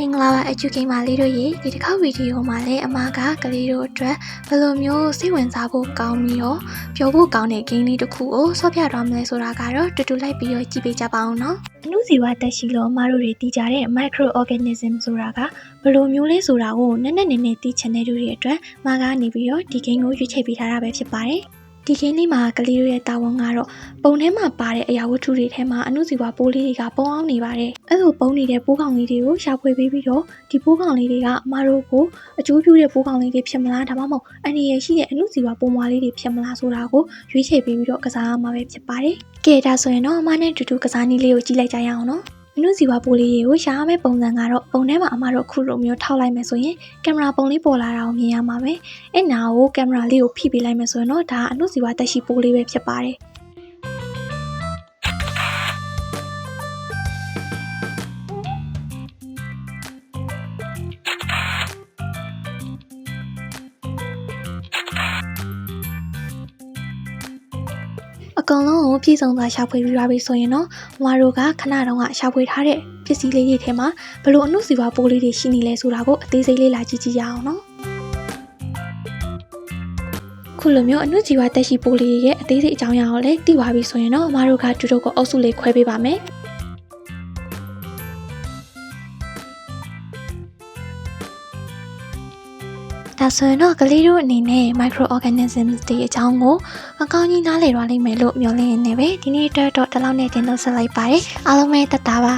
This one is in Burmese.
မင်္ဂလာပါအကျူကိမာလေးတို့ရေဒီတစ်ခါဗီဒီယိုမှာလည်းအမကကလေးတို့အတွက်ဘယ်လိုမျိုးစိတ်ဝင်စားဖို့ကောင်းပြီးတော့ပျော်ဖို့ကောင်းတဲ့ဂိမ်းလေးတစ်ခုကိုဆော့ပြသွားမလဲဆိုတာကတော့တူတူလိုက်ပြီးတော့ကြည့်ပေးကြပါအောင်နော်အနုဇီဝတက်ရှိလို့အမတို့တွေသိကြတဲ့ microorganism ဆိုတာကဘယ်လိုမျိုးလဲဆိုတာကိုနည်းနည်းသိချင်တဲ့လူတွေအတွက်မကနေပြီးတော့ဒီဂိမ်းကိုရွေးချယ်ပေးထားတာပဲဖြစ်ပါတယ်ဒီခင်းလေးမှာကလေးတို့ရဲ့တာဝန်ကတော့ပုံထဲမှာပါတဲ့အရာဝတ္ထုတွေထဲမှာအနုဇီဝပိုးလေးတွေကပုံအောင်နေပါတယ်။အဲ့လိုပုံနေတဲ့ပိုးကောင်လေးတွေကိုရှာဖွေပေးပြီးတော့ဒီပိုးကောင်လေးတွေကအမတို့ကိုအကျိုးပြုတဲ့ပိုးကောင်လေးတွေဖြစ်မလားဒါမှမဟုတ်အန္တရာယ်ရှိတဲ့အနုဇီဝပိုးမွားလေးတွေဖြစ်မလားဆိုတာကိုရွေးချယ်ပေးပြီးတော့ကစားရမှာပဲဖြစ်ပါတယ်။ကဲဒါဆိုရင်တော့အမနဲ့တူတူကစားနည်းလေးကိုကြည့်လိုက်ကြရအောင်နော်။အနုဇီဝပိုးလေးတွေကိုရှာရမယ့်ပုံစံကတော့ပုံထဲမှာအမတို့အခုလိုမျိုးထောက်လိုက်မယ်ဆိုရင်ကင်မရာပုံလေးပေါ်လာတာကိုမြင်ရမှာပဲ။အဲ့နာကိုကင်မရာလေးကိုဖိပေးလိုက်မယ်ဆိုရင်တော့ဒါအနုဇီဝတက်ရှိပိုးလေးပဲဖြစ်ပါတယ်။အကောင်လုံးကိုပြည်စုံစွာရှာဖွေပြီးသွားပြီဆိုရင်တော့မမတို့ကခဏတုန်းကရှာဖွေထားတဲ့ပစ္စည်းလေးတွေထဲမှာဘယ်လိုအနုဇီဝပိုးလေးတွေရှိနေလဲဆိုတာကိုအသေးစိတ်လေးလာကြည့်ကြရအောင်နော်ခုလိုမျိုးအနုဇီဝတက်ရှိပိုးလေးရဲ့အသေးစိတ်အကြောင်းအရာကိုလည်းသိပါပြီဆိုရင်တော့မမတို့ကတူတူကိုအုပ်စုလေးခွဲပေးပါမယ်ဒါဆိုရင်တော့ကလေးတို့အနေနဲ့ microorganisms တွေအကြောင်းကိုအကောင်းကြီးနားလည်သွားလိမ့်မယ်လို့မျှော်လင့်နေပဲဒီနေ့အတွက်တော့ဒီလောက်နဲ့တင်လို့ဆက်လိုက်ပါတယ်အားလုံးပဲတက်တာပါ